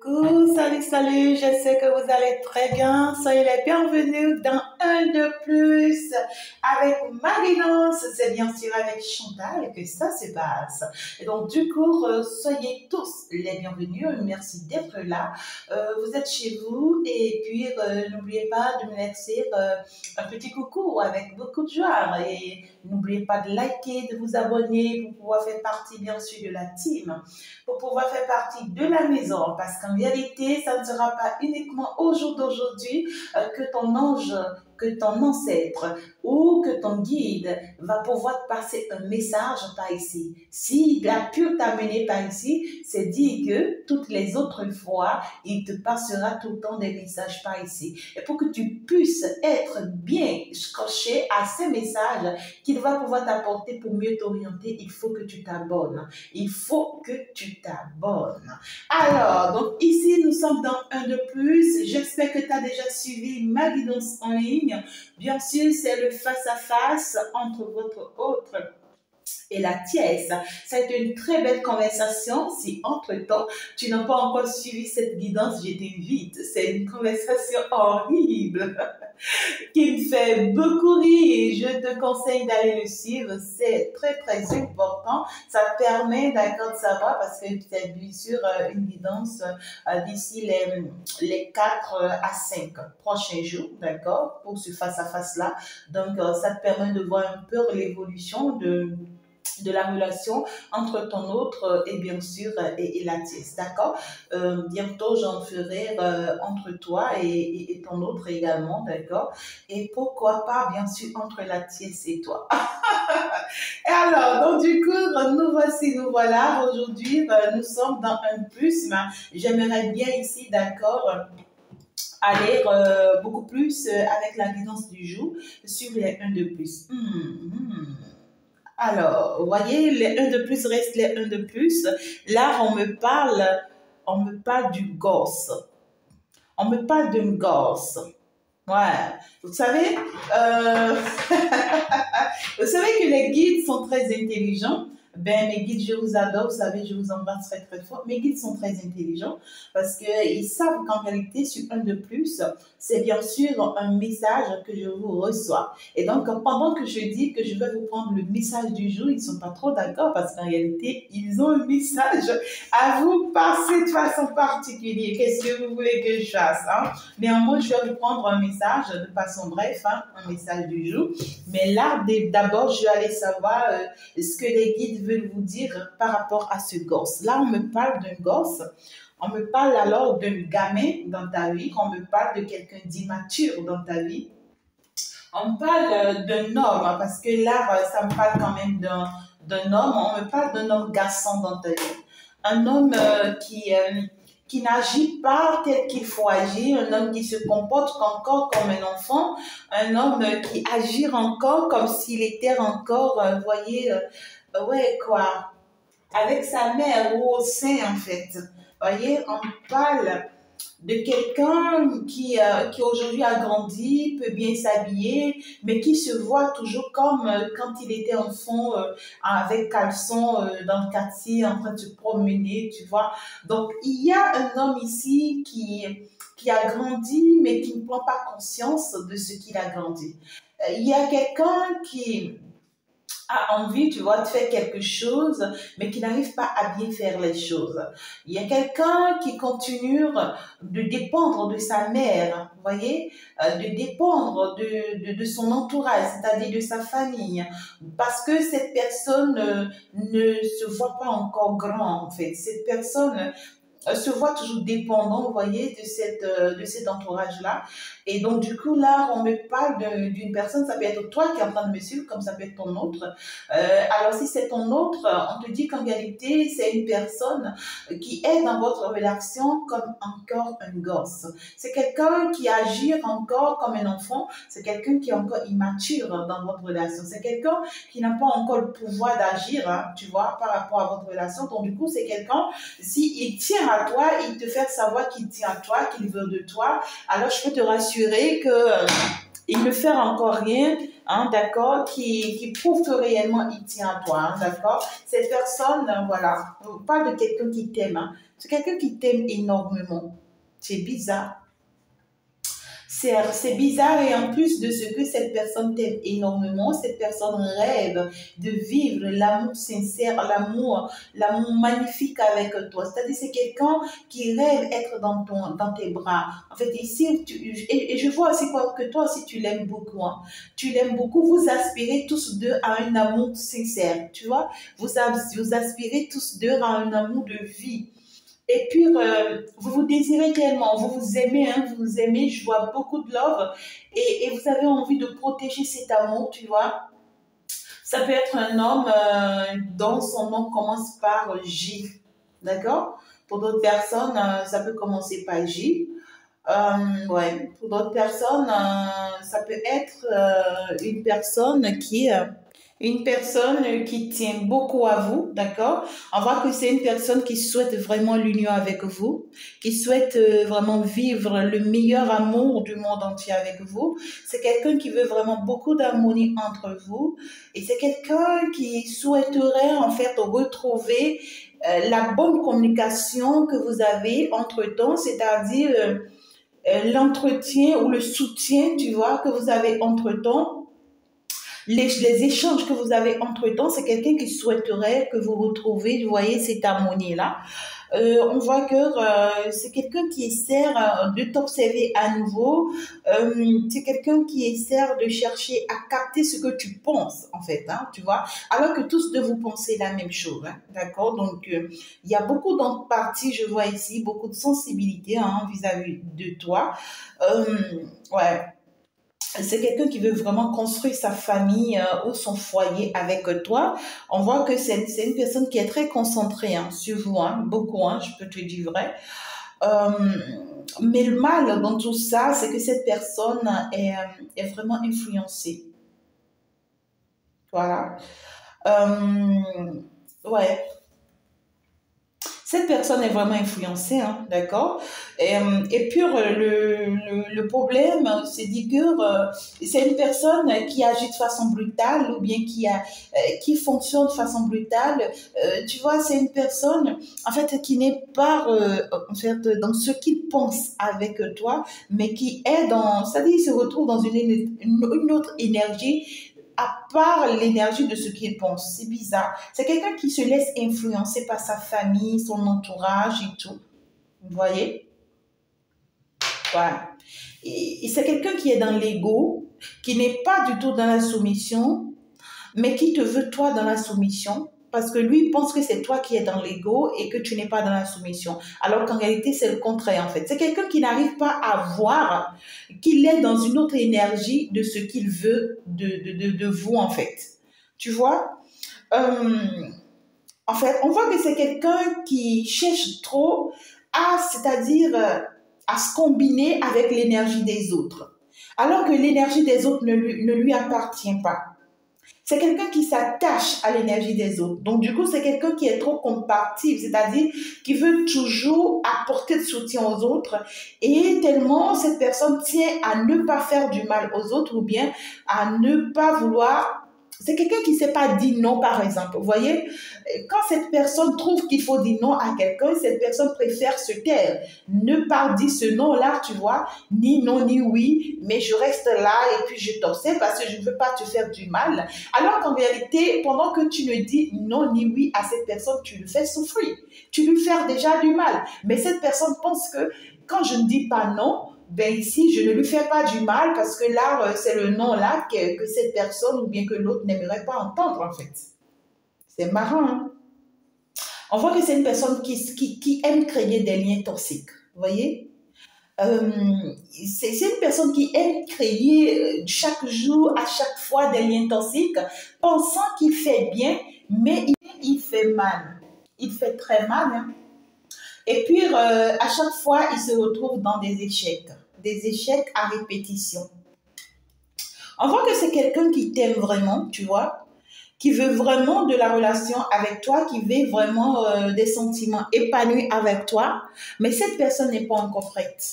Coucou, salut, salut, je sais que vous allez très bien. Soyez les bienvenus dans un de plus avec ma guidance. C'est bien sûr avec Chantal que ça se passe. Et donc, du coup, soyez tous les bienvenus. Merci d'être là. Vous êtes chez vous et puis n'oubliez pas de me laisser un petit coucou avec beaucoup de joie. Et n'oubliez pas de liker, de vous abonner pour pouvoir faire partie, bien sûr, de la team, pour pouvoir faire partie de la maison, parce qu'en réalité, ça ne sera pas uniquement au jour d'aujourd'hui que ton ange, que ton ancêtre ou que ton guide va pouvoir te passer un message par ici. S'il a pu t'amener par ici, c'est dit que toutes les autres fois, il te passera tout le temps des messages par ici. Et pour que tu puisses être bien scotché à ces messages qu'il va pouvoir t'apporter pour mieux t'orienter, il faut que tu t'abonnes. Il faut que tu t'abonnes. Alors, donc ici, nous sommes dans un de plus. J'espère que tu as déjà suivi ma guidance en ligne. Bien sûr, c'est le face-à-face entre votre autre et la tièce. Ça a été une très belle conversation. Si entre-temps, tu n'as pas encore suivi cette guidance, je t'invite. C'est une conversation horrible qui me fait beaucoup rire. Je te conseille d'aller le suivre. C'est très, très important. Ça permet, d'accord, de savoir, parce que c'est bien sûr une guidance d'ici les 4 à 5 prochains jours, d'accord, pour ce face-à-face-là. Donc, ça te permet de voir un peu l'évolution de la relation entre ton autre et bien sûr et la tienne, d'accord. Bientôt j'en ferai entre toi et ton autre également, d'accord, et pourquoi pas bien sûr entre la tienne et toi. Et alors, donc du coup, nous voilà, aujourd'hui nous sommes dans un plus, mais j'aimerais bien ici, d'accord, aller beaucoup plus avec la guidance du jour sur les 1 de plus. Alors, vous voyez, les 1 de plus restent les 1 de plus. Là, on me parle du gosse. On me parle d'une gosse. Ouais. Vous savez, euh, vous savez que les guides sont très intelligents. Ben, mes guides, je vous adore, vous savez, je vous embrasse très très fort. Mes guides sont très intelligents parce qu'ils savent qu'en réalité, sur 1 de plus, c'est bien sûr un message que je vous reçois. Et donc, pendant que je dis que je vais vous prendre le message du jour, ils ne sont pas trop d'accord parce qu'en réalité, ils ont un message à vous passer de façon particulière. Qu'est-ce que vous voulez que je fasse, hein? Néanmoins, je vais vous prendre un message de façon bref, hein, un message du jour. Mais là, d'abord, je vais aller savoir ce que les guides veulent vous dire par rapport à ce gosse. Là, on me parle d'un gosse. On me parle alors d'un gamin dans ta vie. On me parle de quelqu'un d'immature dans ta vie. On me parle d'un homme, hein, parce que là, ça me parle quand même d'un homme. On me parle d'un homme garçon dans ta vie. Un homme qui n'agit pas tel qu'il faut agir, un homme qui se comporte encore comme un enfant, un homme qui agit encore comme s'il était encore, vous voyez, ouais, quoi, avec sa mère ou au sein, en fait. Vous voyez, on parle de quelqu'un qui aujourd'hui a grandi, peut bien s'habiller, mais qui se voit toujours comme quand il était enfant, avec caleçon dans le quartier, en train de se promener, tu vois. Donc, il y a un homme ici qui a grandi, mais qui ne prend pas conscience de ce qu'il a grandi. Il y a quelqu'un qui a envie, tu vois, de faire quelque chose, mais qui n'arrive pas à bien faire les choses. Il y a quelqu'un qui continue de dépendre de sa mère, vous voyez, de dépendre de son entourage, c'est-à-dire de sa famille, parce que cette personne ne se voit pas encore grand, en fait. Cette personne se voit toujours dépendant, vous voyez, de cet entourage-là. Et donc, du coup, là, on me parle d'une personne, ça peut être toi qui es en train de me suivre, comme ça peut être ton autre. Alors, si c'est ton autre, on te dit qu'en réalité, c'est une personne qui est dans votre relation comme encore un gosse. C'est quelqu'un qui agit encore comme un enfant, c'est quelqu'un qui est encore immature dans votre relation. C'est quelqu'un qui n'a pas encore le pouvoir d'agir, hein, tu vois, par rapport à votre relation. Donc, du coup, c'est quelqu'un, s'il tient à toi, il te fait savoir qu'il tient à toi, qu'il veut de toi, alors je peux te rassurer que il ne fait encore rien hein, d'accord, qui prouve que réellement il tient à toi, hein, d'accord. Cette personne, voilà, on parle de quelqu'un qui t'aime, hein. C'est quelqu'un qui t'aime énormément. C'est bizarre. C'est bizarre et en plus de ce que cette personne t'aime énormément, cette personne rêve de vivre l'amour sincère, l'amour magnifique avec toi. C'est-à-dire c'est quelqu'un qui rêve être dans tes bras. En fait, ici, et je vois aussi que toi aussi tu l'aimes beaucoup, hein. Tu l'aimes beaucoup. Vous aspirez tous deux à un amour sincère, tu vois. Vous aspirez tous deux à un amour de vie. Et puis, vous vous désirez tellement, vous vous aimez, hein, vous vous aimez, je vois beaucoup de love, et vous avez envie de protéger cet amour, tu vois. Ça peut être un homme dont son nom commence par J, d'accord? Pour d'autres personnes, ça peut commencer par J. Ouais, pour d'autres personnes, ça peut être une personne qui tient beaucoup à vous, d'accord? On voit que c'est une personne qui souhaite vraiment l'union avec vous, qui souhaite vraiment vivre le meilleur amour du monde entier avec vous. C'est quelqu'un qui veut vraiment beaucoup d'harmonie entre vous et c'est quelqu'un qui souhaiterait en fait retrouver la bonne communication que vous avez entre-temps, c'est-à-dire l'entretien ou le soutien, tu vois, que vous avez entre-temps, les échanges que vous avez entre-temps, c'est quelqu'un qui souhaiterait que vous retrouviez, vous voyez, cette harmonie-là. On voit que c'est quelqu'un qui essaie de t'observer à nouveau. C'est quelqu'un qui essaie de chercher à capter ce que tu penses, en fait, hein, tu vois, alors que tous de vous pensez la même chose, hein, d'accord? Donc, il y a beaucoup d'empathie, je vois ici, beaucoup de sensibilité hein, vis-à-vis de toi. Euh, ouais. C'est quelqu'un qui veut vraiment construire sa famille ou son foyer avec toi. On voit que c'est une personne qui est très concentrée hein, sur vous, hein, beaucoup, hein, je peux te dire vrai. Euh, mais le mal dans tout ça, c'est que cette personne est vraiment influencée. Voilà. Ouais, cette personne est vraiment influencée, hein, d'accord? Et puis, le problème, c'est dit que c'est une personne qui agit de façon brutale ou bien qui fonctionne de façon brutale. Tu vois, c'est une personne, en fait, qui n'est pas, en fait, dans ce qu'il pense avec toi, mais qui est dans, c'est-à-dire, il se retrouve dans une autre énergie à part l'énergie de ce qu'il pense. C'est bizarre. C'est quelqu'un qui se laisse influencer par sa famille, son entourage et tout. Vous voyez? Voilà. Et c'est quelqu'un qui est dans l'ego, qui n'est pas du tout dans la soumission, mais qui te veut toi dans la soumission. Parce que lui pense que c'est toi qui es dans l'ego et que tu n'es pas dans la soumission. Alors qu'en réalité, c'est le contraire en fait. C'est quelqu'un qui n'arrive pas à voir qu'il est dans une autre énergie de ce qu'il veut de vous en fait. Tu vois? Euh, En fait, on voit que c'est quelqu'un qui cherche trop c'est-à-dire à se combiner avec l'énergie des autres. Alors que l'énergie des autres ne lui appartient pas. C'est quelqu'un qui s'attache à l'énergie des autres. Donc, du coup, c'est quelqu'un qui est trop compatible, c'est-à-dire qui veut toujours apporter de soutien aux autres. Et tellement cette personne tient à ne pas faire du mal aux autres ou bien à ne pas vouloir. C'est quelqu'un qui ne sait pas dire non, par exemple. Vous voyez, quand cette personne trouve qu'il faut dire non à quelqu'un, cette personne préfère se taire. Ne pas dire ce non-là, tu vois, ni non, ni oui, mais je reste là et puis je t'observe parce que je ne veux pas te faire du mal. Alors qu'en réalité, pendant que tu ne dis non ni oui à cette personne, tu le fais souffrir. Tu lui fais déjà du mal. Mais cette personne pense que quand je ne dis pas non, ben ici, je ne lui fais pas du mal parce que là, c'est le non là que cette personne ou bien que l'autre n'aimerait pas entendre en fait. C'est marrant, hein? On voit que c'est une personne qui aime créer des liens toxiques. Vous voyez? Euh, c'est une personne qui aime créer chaque jour, à chaque fois, des liens toxiques, pensant qu'il fait bien, mais il fait mal. Il fait très mal, hein. Et puis, à chaque fois, il se retrouve dans des échecs à répétition. On voit que c'est quelqu'un qui t'aime vraiment, tu vois, qui veut vraiment de la relation avec toi, qui veut vraiment des sentiments épanouis avec toi, mais cette personne n'est pas encore prête.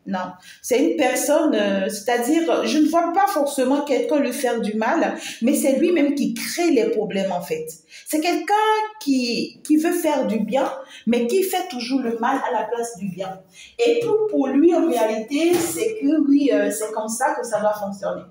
Non, c'est une personne, c'est-à-dire, je ne vois pas forcément quelqu'un lui faire du mal, mais c'est lui-même qui crée les problèmes en fait. C'est quelqu'un qui veut faire du bien, mais qui fait toujours le mal à la place du bien. Et pour lui, en réalité, c'est que oui, c'est comme ça que ça va fonctionner.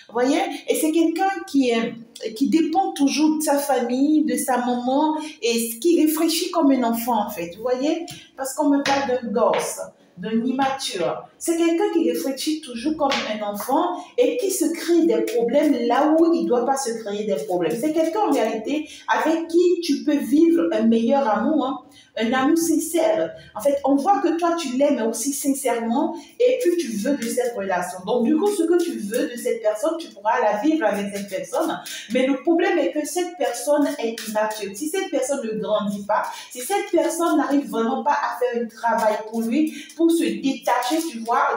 Vous voyez? Et c'est quelqu'un qui dépend toujours de sa famille, de sa maman, et qui réfléchit comme un enfant en fait. Vous voyez? Parce qu'on me parle d'un gosse, d'un immature. C'est quelqu'un qui réfléchit toujours comme un enfant et qui se crée des problèmes là où il ne doit pas se créer des problèmes. C'est quelqu'un en réalité avec qui tu peux vivre un meilleur amour, hein, un amour sincère. En fait, on voit que toi, tu l'aimes aussi sincèrement et puis tu veux de cette relation. Donc, du coup, ce que tu veux de cette personne, tu pourras la vivre avec cette personne. Mais le problème est que cette personne est immature. Si cette personne ne grandit pas, si cette personne n'arrive vraiment pas à faire un travail pour lui, pour se détacher, tu vois,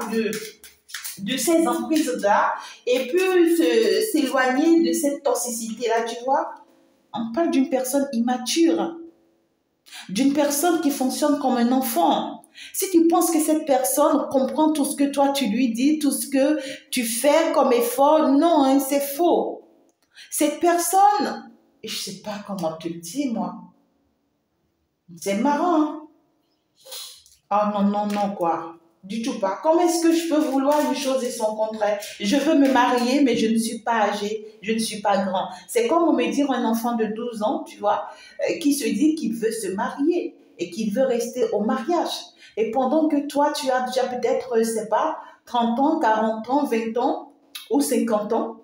de ces emprises-là, et puis s'éloigner de cette toxicité-là, tu vois. On parle d'une personne immature, d'une personne qui fonctionne comme un enfant. Si tu penses que cette personne comprend tout ce que toi tu lui dis, tout ce que tu fais comme effort, non, hein, c'est faux. Cette personne, je ne sais pas comment te le dire, moi. C'est marrant, hein? Ah non, non, non, quoi. Du tout pas. Comment est-ce que je peux vouloir une chose et son contraire? Je veux me marier, mais je ne suis pas âgée, je ne suis pas grand. C'est comme on me dire un enfant de 12 ans, tu vois, qui se dit qu'il veut se marier et qu'il veut rester au mariage. Et pendant que toi, tu as déjà peut-être, je sais pas, 30 ans, 40 ans, 20 ans ou 50 ans,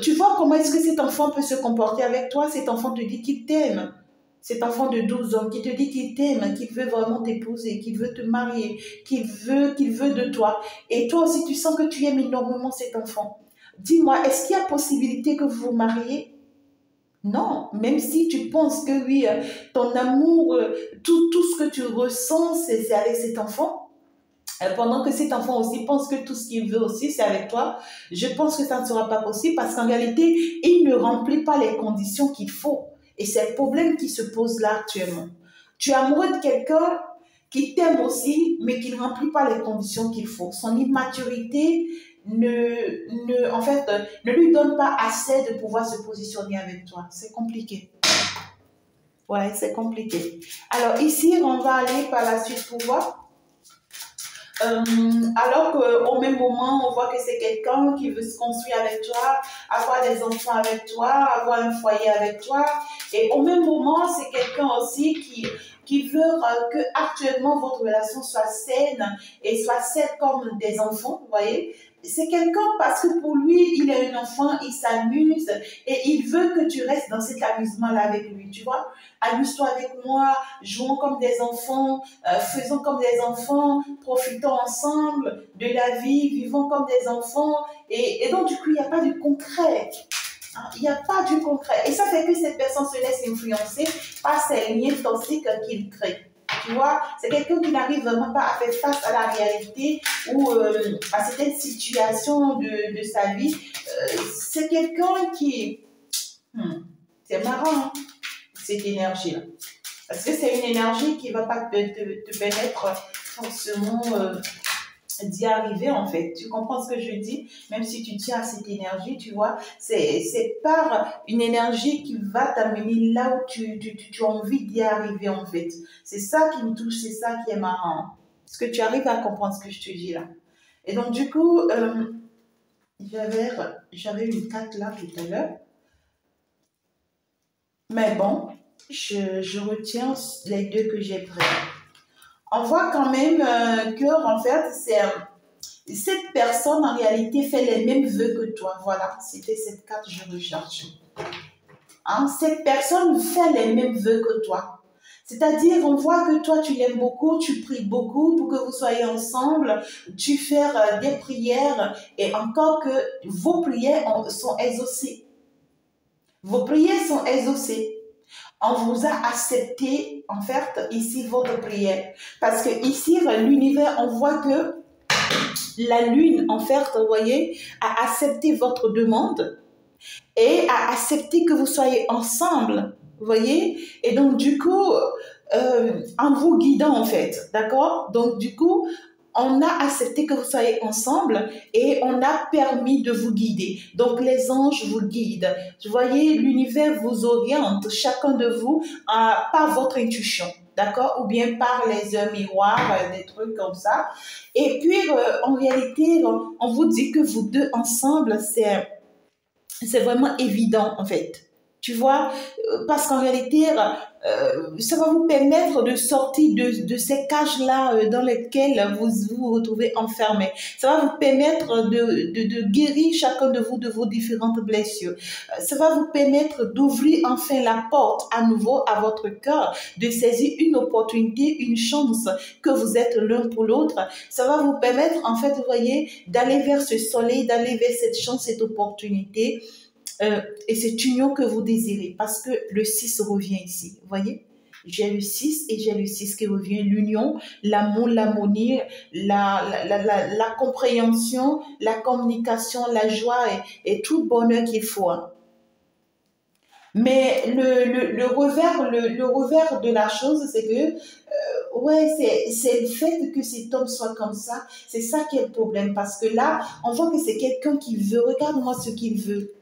tu vois comment est-ce que cet enfant peut se comporter avec toi? Cet enfant te dit qu'il t'aime. Cet enfant de 12 ans qui te dit qu'il t'aime, qu'il veut vraiment t'épouser, qu'il veut te marier, qu'il veut de toi. Et toi aussi, tu sens que tu aimes énormément cet enfant. Dis-moi, est-ce qu'il y a possibilité que vous vous mariez? Non, même si tu penses que oui, ton amour, tout ce que tu ressens, c'est avec cet enfant. Pendant que cet enfant aussi pense que tout ce qu'il veut aussi, c'est avec toi, je pense que ça ne sera pas possible parce qu'en réalité, il ne remplit pas les conditions qu'il faut. Et c'est le problème qui se pose là actuellement. Tu es amoureux de quelqu'un qui t'aime aussi, mais qui ne remplit pas les conditions qu'il faut. Son immaturité en fait, ne lui donne pas assez de pouvoir se positionner avec toi. C'est compliqué. Ouais, c'est compliqué. Alors ici, on va aller par la suite pour voir. Alors qu'au même moment, on voit que c'est quelqu'un qui veut se construire avec toi, avoir des enfants avec toi, avoir un foyer avec toi. Et au même moment, c'est quelqu'un aussi qui veut que actuellement votre relation soit saine et soit saine comme des enfants, vous voyez. C'est quelqu'un parce que pour lui, il est un enfant, il s'amuse et il veut que tu restes dans cet amusement-là avec lui, tu vois. Amuse-toi avec moi, jouons comme des enfants, faisons comme des enfants, profitons ensemble de la vie, vivons comme des enfants. Et donc, du coup, il n'y a pas du concret. Hein, il n'y a pas du concret. Et ça fait que cette personne se laisse influencer par ces liens toxiques qu'il crée. Tu vois, c'est quelqu'un qui n'arrive vraiment pas à faire face à la réalité ou à certaines situations de sa vie. C'est quelqu'un qui... c'est marrant, hein, cette énergie-là. Parce que c'est une énergie qui ne va pas te permettre forcément d'y arriver en fait. Tu comprends ce que je dis? Même si tu tiens à cette énergie, tu vois, c'est par une énergie qui va t'amener là où tu as envie d'y arriver en fait. C'est ça qui me touche, c'est ça qui est marrant. Est-ce que tu arrives à comprendre ce que je te dis là? Et donc du coup, j'avais une carte là tout à l'heure. Mais bon, je retiens les deux que j'ai pris. On voit quand même que, en fait, cette personne, en réalité, fait les mêmes vœux que toi. Voilà, c'était cette carte que je recherche. Hein? Cette personne fait les mêmes vœux que toi. C'est-à-dire, on voit que toi, tu l'aimes beaucoup, tu pries beaucoup pour que vous soyez ensemble, tu fais des prières et encore que vos prières sont exaucées. Vos prières sont exaucées. On vous a accepté, en fait, ici, votre prière. Parce que ici, l'univers, on voit que la lune, en fait, vous voyez, a accepté votre demande et a accepté que vous soyez ensemble, vous voyez. Et donc, du coup, en vous guidant, en fait, d'accord? Donc, du coup, on a accepté que vous soyez ensemble et on a permis de vous guider. Donc, les anges vous guident. Vous voyez, l'univers vous oriente, chacun de vous, par votre intuition. D'accord? Ou bien par les miroirs, des trucs comme ça. Et puis, en réalité, on vous dit que vous deux ensemble, c'est vraiment évident, en fait. Tu vois, parce qu'en réalité, ça va vous permettre de sortir de ces cages-là dans lesquelles vous vous retrouvez enfermés. Ça va vous permettre de guérir chacun de vous de vos différentes blessures. Ça va vous permettre d'ouvrir enfin la porte à nouveau à votre cœur, de saisir une opportunité, une chance que vous êtes l'un pour l'autre. Ça va vous permettre, en fait, vous voyez, d'aller vers ce soleil, d'aller vers cette chance, cette opportunité. Et cette union que vous désirez, parce que le 6 revient ici, vous voyez, j'ai le 6 et j'ai le 6 qui revient, l'union, l'amour, l'harmonie, la compréhension, la communication, la joie et tout le bonheur qu'il faut. Mais le revers de la chose, c'est que, ouais, c'est le fait que cet homme soit comme ça, c'est ça qui est le problème, parce que là, on voit que c'est quelqu'un qui veut, regarde-moi ce qu'il veut.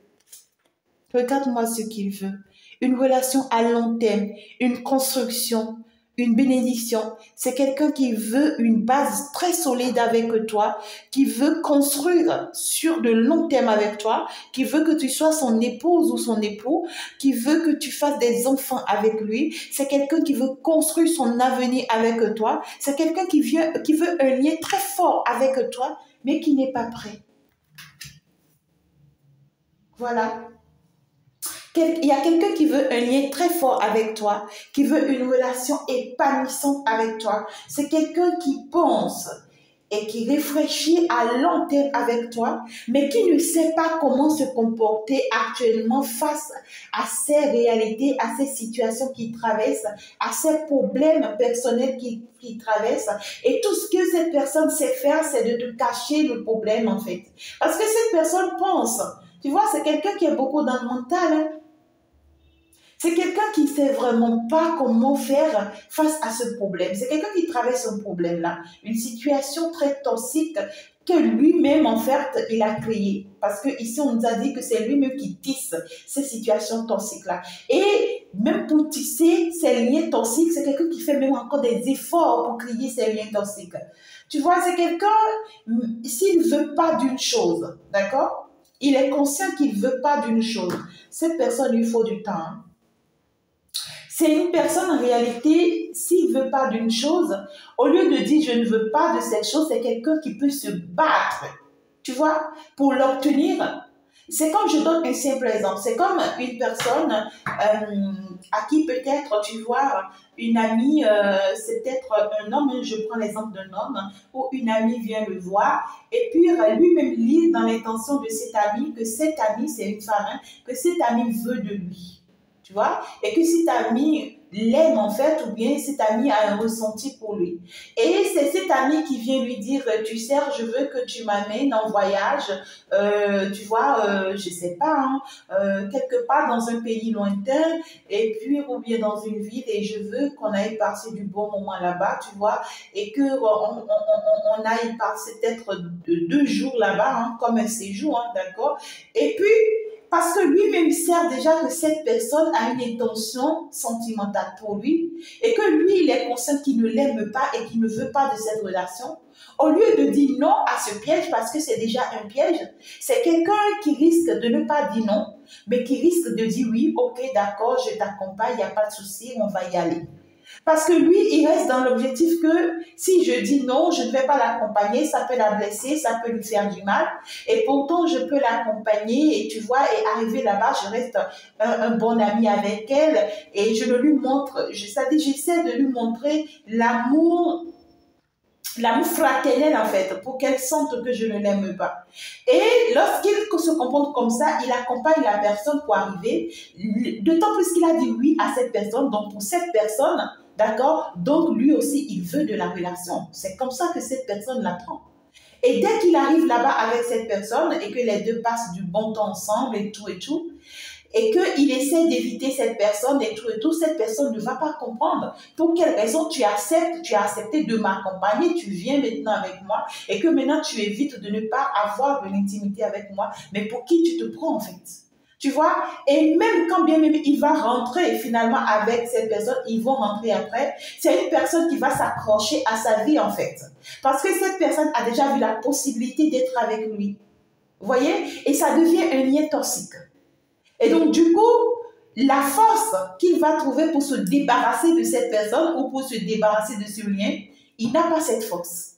Regarde-moi ce qu'il veut. Une relation à long terme, une construction, une bénédiction. C'est quelqu'un qui veut une base très solide avec toi, qui veut construire sur de long terme avec toi, qui veut que tu sois son épouse ou son époux, qui veut que tu fasses des enfants avec lui. C'est quelqu'un qui veut construire son avenir avec toi. C'est quelqu'un qui veut un lien très fort avec toi, mais qui n'est pas prêt. Voilà. Il y a quelqu'un qui veut un lien très fort avec toi, qui veut une relation épanouissante avec toi. C'est quelqu'un qui pense et qui réfléchit à long terme avec toi, mais qui ne sait pas comment se comporter actuellement face à ces réalités, à ces situations qu'il traverse, à ces problèmes personnels qu'il traverse. Et tout ce que cette personne sait faire, c'est de te cacher le problème, en fait. Parce que cette personne pense, tu vois, c'est quelqu'un qui est beaucoup dans le mental, hein. C'est quelqu'un qui ne sait vraiment pas comment faire face à ce problème. C'est quelqu'un qui traverse un problème-là, une situation très toxique que lui-même, en fait, il a créée. Parce que ici, on nous a dit que c'est lui-même qui tisse ces situations toxiques-là. Et même pour tisser ces liens toxiques, c'est quelqu'un qui fait même encore des efforts pour créer ces liens toxiques. Tu vois, c'est quelqu'un, s'il ne veut pas d'une chose, d'accord? Il est conscient qu'il ne veut pas d'une chose. Cette personne, il lui faut du temps, hein. C'est une personne, en réalité, s'il ne veut pas d'une chose, au lieu de dire je ne veux pas de cette chose, c'est quelqu'un qui peut se battre, tu vois, pour l'obtenir. C'est comme, je donne un simple exemple, c'est comme une personne à qui peut-être, tu vois, une amie, c'est peut-être un homme, je prends l'exemple d'un homme, où une amie vient le voir, et puis lui-même lit dans l'intention de cette amie que cette amie, c'est une femme, hein, que cette amie veut de lui. Tu vois, et que cet ami l'aime en fait, ou bien cet ami a un ressenti pour lui. Et c'est cet ami qui vient lui dire, tu sais, je veux que tu m'amènes en voyage, tu vois, je sais pas, hein, quelque part dans un pays lointain, et puis, ou bien dans une ville, et je veux qu'on aille passer du bon moment là-bas, tu vois, et qu'on aille passer peut-être 2 jours là-bas, hein, comme un séjour, hein, d'accord. Et puis, parce que lui-même sait déjà que cette personne a une intention sentimentale pour lui et que lui, il est conscient qu'il ne l'aime pas et qu'il ne veut pas de cette relation. Au lieu de dire non à ce piège, parce que c'est déjà un piège, c'est quelqu'un qui risque de ne pas dire non, mais qui risque de dire oui, ok, d'accord, je t'accompagne, il n'y a pas de souci, on va y aller. Parce que lui, il reste dans l'objectif que si je dis non, je ne vais pas l'accompagner, ça peut la blesser, ça peut lui faire du mal. Et pourtant, je peux l'accompagner et tu vois, et arriver là-bas, je reste un bon ami avec elle et je le lui montre, j'essaie de lui montrer l'amour fraternel en fait, pour qu'elle sente que je ne l'aime pas. Et lorsqu'il se comporte comme ça, il accompagne la personne pour arriver, d'autant plus qu'il a dit oui à cette personne, donc pour cette personne, d'accord, donc lui aussi, il veut de la relation. C'est comme ça que cette personne l'apprend. Et dès qu'il arrive là-bas avec cette personne et que les deux passent du bon temps ensemble et tout, et qu'il essaie d'éviter cette personne et tout, cette personne ne va pas comprendre pour quelle raison tu as accepté de m'accompagner, tu viens maintenant avec moi et que maintenant tu évites de ne pas avoir de l'intimité avec moi, mais pour qui tu te prends en fait? Tu vois, et même quand bien même il va rentrer finalement avec cette personne, ils vont rentrer après, c'est une personne qui va s'accrocher à sa vie en fait. Parce que cette personne a déjà vu la possibilité d'être avec lui. Vous voyez? Et ça devient un lien toxique. Et donc du coup, la force qu'il va trouver pour se débarrasser de cette personne ou pour se débarrasser de ce lien, il n'a pas cette force.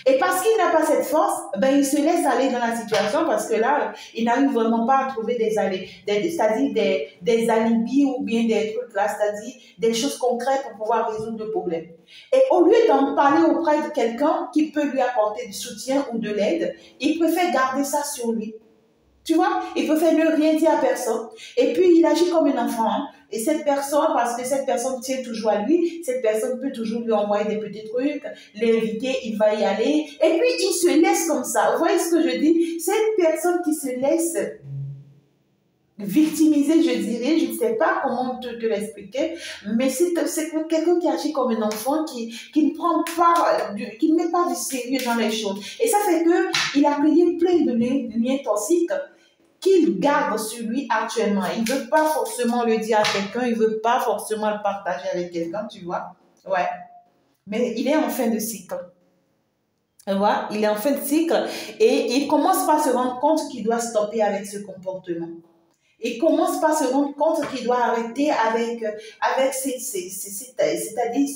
Et parce qu'il n'a pas cette force, ben il se laisse aller dans la situation parce que là, il n'arrive vraiment pas à trouver c'est-à-dire des alibis ou bien des trucs là, c'est-à-dire des choses concrètes pour pouvoir résoudre le problème. Et au lieu d'en parler auprès de quelqu'un qui peut lui apporter du soutien ou de l'aide, il préfère garder ça sur lui. Tu vois, il préfère ne rien dire à personne. Et puis, il agit comme un enfant. Hein. Et cette personne, parce que cette personne tient toujours à lui, cette personne peut toujours lui envoyer des petits trucs, l'inviter, il va y aller. Et puis, il se laisse comme ça. Vous voyez ce que je dis? Cette personne qui se laisse victimiser, je dirais, je ne sais pas comment te l'expliquer, mais c'est quelqu'un qui agit comme un enfant, qui ne prend pas, qui ne met pas du sérieux dans les choses. Et ça fait qu'il a créé plein de liens toxiques qu'il garde sur lui actuellement. Il ne veut pas forcément le dire à quelqu'un, il ne veut pas forcément le partager avec quelqu'un, tu vois. Ouais. Mais il est en fin de cycle. Tu vois, il est en fin de cycle et il commence par se rendre compte qu'il doit stopper avec ce comportement. Il commence par se rendre compte qu'il doit arrêter avec c'est-à-dire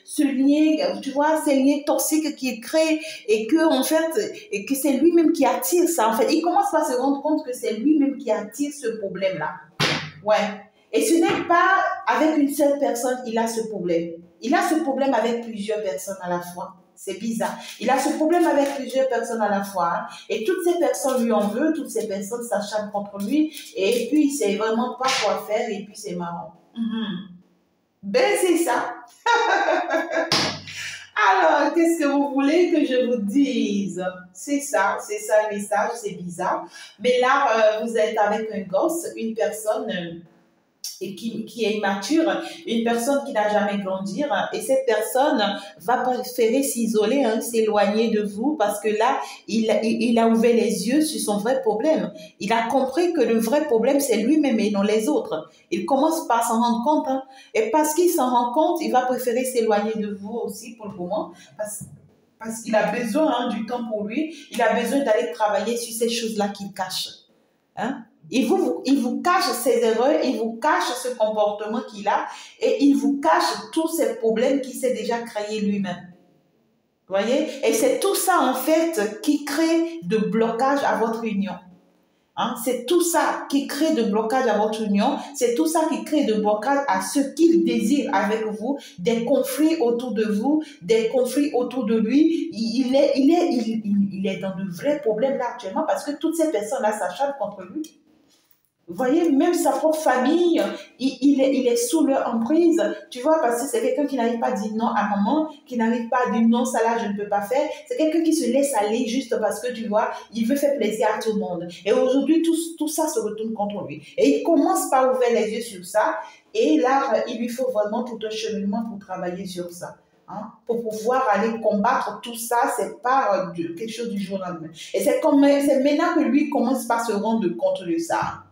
ce lien, tu vois, ces liens toxiques qu'il crée et que, en fait, et que c'est lui-même qui attire ça. En fait, il commence par se rendre compte que c'est lui-même qui attire ce problème-là. Ouais. Et ce n'est pas avec une seule personne qu'il a ce problème. Il a ce problème avec plusieurs personnes à la fois. C'est bizarre. Il a ce problème avec plusieurs personnes à la fois. Hein. Et toutes ces personnes lui en veulent, toutes ces personnes s'acharnent contre lui. Et puis, il ne sait vraiment pas quoi faire. Et puis, c'est marrant. Ben, c'est ça. Alors, qu'est-ce que vous voulez que je vous dise? C'est ça le message, c'est bizarre. Mais là, vous êtes avec un gosse, une personne et qui est immature, une personne qui n'a jamais grandi, et cette personne va préférer s'isoler, hein, s'éloigner de vous parce que là, il a ouvert les yeux sur son vrai problème. Il a compris que le vrai problème, c'est lui-même et non les autres. Il commence par s'en rendre compte, hein, et parce qu'il s'en rend compte, il va préférer s'éloigner de vous aussi pour le moment, parce qu'il a besoin du temps pour lui, il a besoin d'aller travailler sur ces choses-là qu'il cache. Hein? Il vous cache ses erreurs, il vous cache ce comportement qu'il a et il vous cache tous ces problèmes qu'il s'est déjà créés lui-même. Vous voyez? Et c'est tout ça en fait qui crée de blocage à votre union. Hein? C'est tout ça qui crée de blocage à votre union. C'est tout ça qui crée de blocage à ce qu'il désire avec vous, des conflits autour de vous, des conflits autour de lui. Il est dans de vrais problèmes là actuellement parce que toutes ces personnes-là s'acharnent contre lui. Vous voyez, même sa propre famille, il est sous leur emprise, tu vois, parce que c'est quelqu'un qui n'arrive pas à dire non à maman, qui n'arrive pas à dire non, ça là, je ne peux pas faire. C'est quelqu'un qui se laisse aller juste parce que, tu vois, il veut faire plaisir à tout le monde. Et aujourd'hui, tout ça se retourne contre lui. Et il commence par ouvrir les yeux sur ça. Et là, il lui faut vraiment tout un cheminement pour travailler sur ça. Hein, pour pouvoir aller combattre tout ça, c'est pas quelque chose du jour au lendemain. Et c'est maintenant que lui commence par se rendre compte de ça.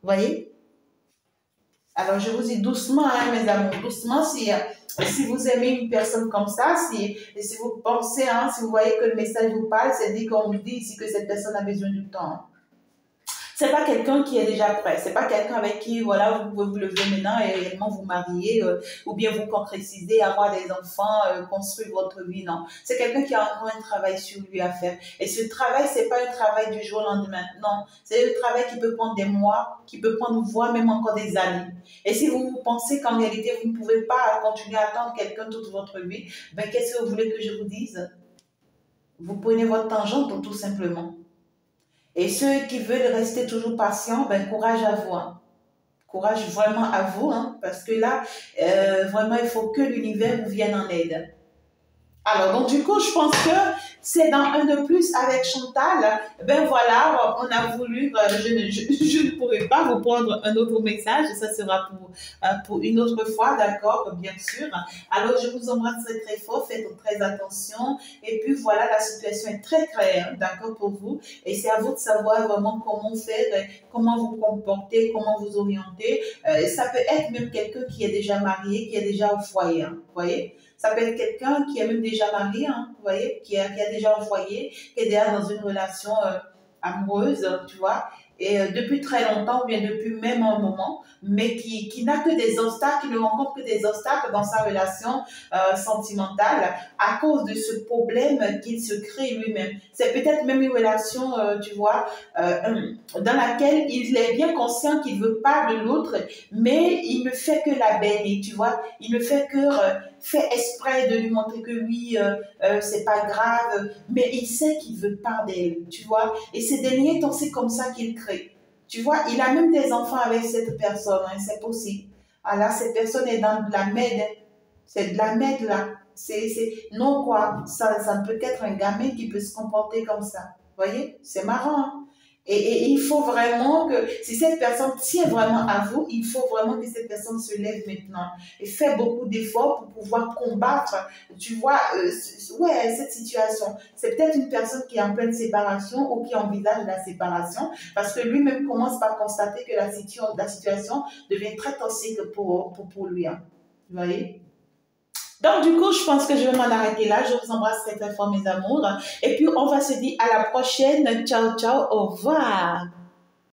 Vous voyez? Alors, je vous dis doucement, hein, mes amours, doucement, si vous aimez une personne comme ça, si vous pensez, hein, si vous voyez que le message vous parle, c'est dit qu'on vous dit ici que cette personne a besoin du temps. C'est pas quelqu'un qui est déjà prêt. C'est pas quelqu'un avec qui, voilà, vous pouvez vous lever maintenant et réellement vous marier ou bien vous concrétiser, avoir des enfants, construire votre vie. Non. C'est quelqu'un qui a encore un travail sur lui à faire. Et ce travail, c'est pas un travail du jour au lendemain. Non. C'est un travail qui peut prendre des mois, qui peut prendre, voire même encore des années. Et si vous pensez qu'en réalité, vous ne pouvez pas continuer à attendre quelqu'un toute votre vie, ben, qu'est-ce que vous voulez que je vous dise? Vous prenez votre tangente tout simplement. Et ceux qui veulent rester toujours patients, ben, courage à vous. Hein. Courage vraiment à vous, hein, parce que là, vraiment, il faut que l'univers vous vienne en aide. Alors, donc, du coup, je pense que c'est dans un de plus avec Chantal. Ben voilà, on a voulu, je ne pourrai pas vous prendre un autre message, ça sera pour une autre fois, d'accord, bien sûr. Alors, je vous embrasse très très fort, faites très attention. Et puis voilà, la situation est très très, d'accord, pour vous. Et c'est à vous de savoir vraiment comment faire, comment vous comporter, comment vous orienter. Ça peut être même quelqu'un qui est déjà marié, qui est déjà au foyer, hein, vous voyez. Ça peut être quelqu'un qui est même déjà marié, hein, vous voyez, qui a déjà un foyer, qui est déjà dans une relation amoureuse, tu vois, et depuis très longtemps, ou bien depuis même un moment, mais qui n'a que des obstacles, qui ne rencontre que des obstacles dans sa relation sentimentale à cause de ce problème qu'il se crée lui-même. C'est peut-être même une relation, tu vois, dans laquelle il est bien conscient qu'il ne veut pas de l'autre, mais il ne fait que la baigner, tu vois. Il ne fait que fait exprès de lui montrer que oui, c'est pas grave, mais il sait qu'il veut pas d'elle, tu vois. Et c'est des liens toxiques comme ça qu'il crée. Tu vois, il a même des enfants avec cette personne, hein, c'est possible. Alors, cette personne est dans de la merde, c'est de la merde là. Non quoi, ça peut être un gamin qui peut se comporter comme ça. Vous voyez, c'est marrant, hein? Et il faut vraiment que, si cette personne tient vraiment à vous, il faut vraiment que cette personne se lève maintenant et fait beaucoup d'efforts pour pouvoir combattre, tu vois, ouais, cette situation. C'est peut-être une personne qui est en pleine séparation ou qui envisage la séparation parce que lui-même commence par constater que la situation devient très toxique pour lui, hein. Vous voyez? Donc, du coup, je pense que je vais m'en arrêter là. Je vous embrasse très très fort, mes amours. Et puis, on va se dire à la prochaine. Ciao, ciao, au revoir.